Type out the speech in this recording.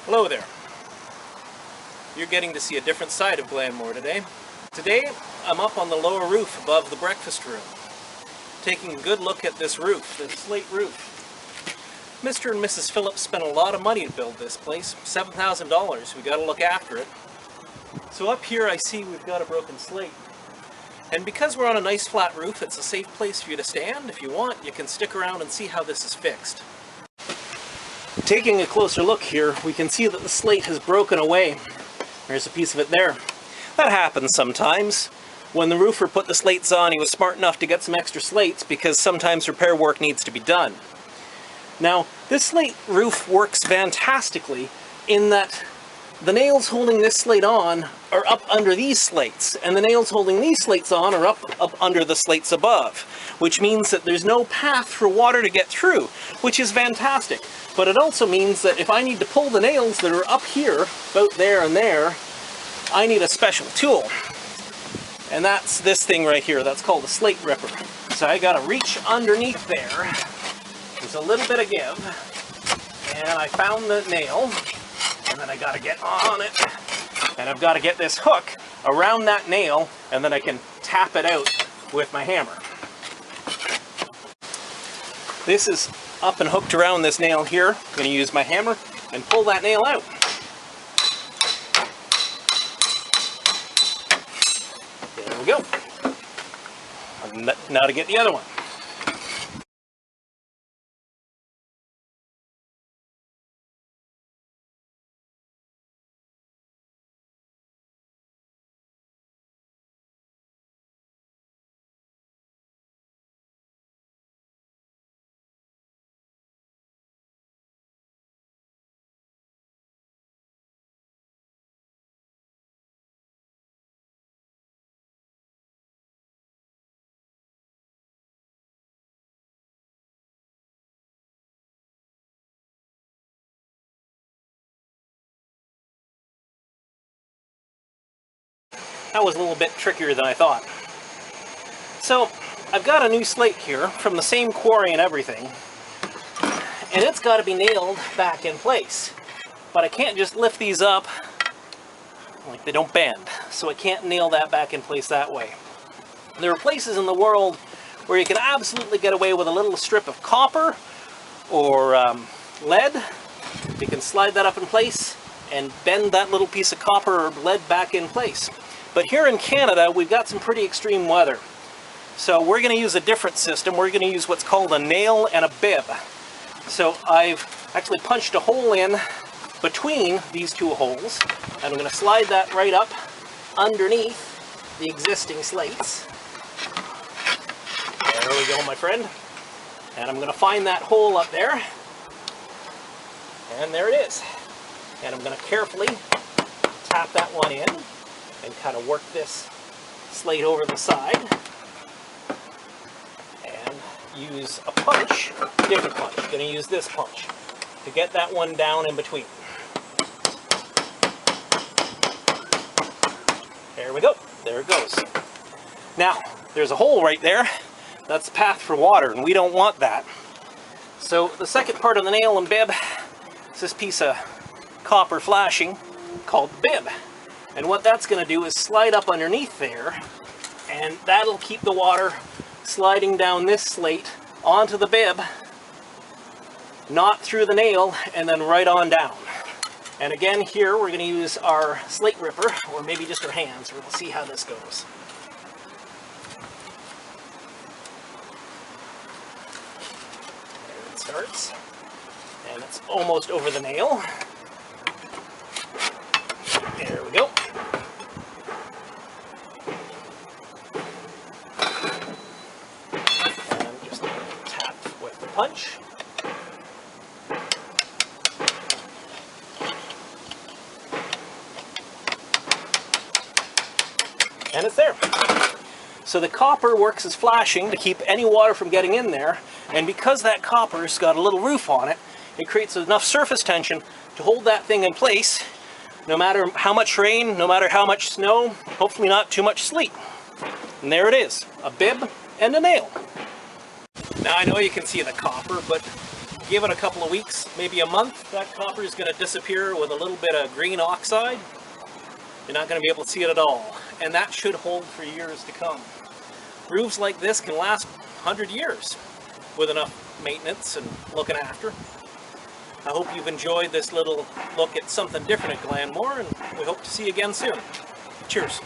Hello there. You're getting to see a different side of Glanmore today. Today, I'm up on the lower roof above the breakfast room, taking a good look at this roof, this slate roof. Mr. and Mrs. Phillips spent a lot of money to build this place, $7,000. We gotta look after it. So up here I see we've got a broken slate. And because we're on a nice flat roof, it's a safe place for you to stand. If you want, you can stick around and see how this is fixed. Taking a closer look here, we can see that the slate has broken away. There's a piece of it there. That happens sometimes. When the roofer put the slates on, he was smart enough to get some extra slates because sometimes repair work needs to be done. Now, this slate roof works fantastically in that the nails holding this slate on are up under these slates, and the nails holding these slates on are up under the slates above, which means that there's no path for water to get through, which is fantastic. But it also means that if I need to pull the nails that are up here, about there and there, I need a special tool. And that's this thing right here. That's called a slate ripper. So I gotta reach underneath there. There's a little bit of give. And I found the nail. And then I gotta get on it. And I've gotta get this hook around that nail, and then I can tap it out with my hammer. This is up and hooked around this nail here. I'm going to use my hammer and pull that nail out. There we go. And now to get the other one. That was a little bit trickier than I thought. So, I've got a new slate here from the same quarry and everything, and it's got to be nailed back in place. But I can't just lift these up, like they don't bend, so I can't nail that back in place that way. There are places in the world where you can absolutely get away with a little strip of copper or lead. You can slide that up in place and bend that little piece of copper or lead back in place. But here in Canada, we've got some pretty extreme weather. So we're going to use a different system. We're going to use what's called a nail and a bib. So I've actually punched a hole in between these two holes, and I'm going to slide that right up underneath the existing slates. There we go, my friend. And I'm going to find that hole up there. And there it is. And I'm going to carefully tap that one in and kind of work this slate over the side and use a punch, different punch. I'm going to use this punch to get that one down in between. There we go. There it goes. Now, there's a hole right there. That's the path for water, and we don't want that. So the second part of the nail and bib is this piece of copper flashing called the bib. And what that's going to do is slide up underneath there, and that'll keep the water sliding down this slate onto the bib, not through the nail, and then right on down. And again, here we're going to use our slate ripper, or maybe just our hands. We'll see how this goes. There it starts, and it's almost over the nail. There we go. And just tap with the punch. And it's there. So the copper works as flashing to keep any water from getting in there, and because that copper's got a little roof on it, it creates enough surface tension to hold that thing in place no matter how much rain, no matter how much snow, hopefully not too much sleet. And there it is, a bib and a nail. Now I know you can see the copper, but Give it a couple of weeks, maybe a month, that copper is going to disappear with a little bit of green oxide. You're not going to be able to see it at all. And that should hold for years to come. Roofs like this can last 100 years with enough maintenance and looking after. I hope you've enjoyed this little look at something different at Glanmore, and we hope to see you again soon. Cheers.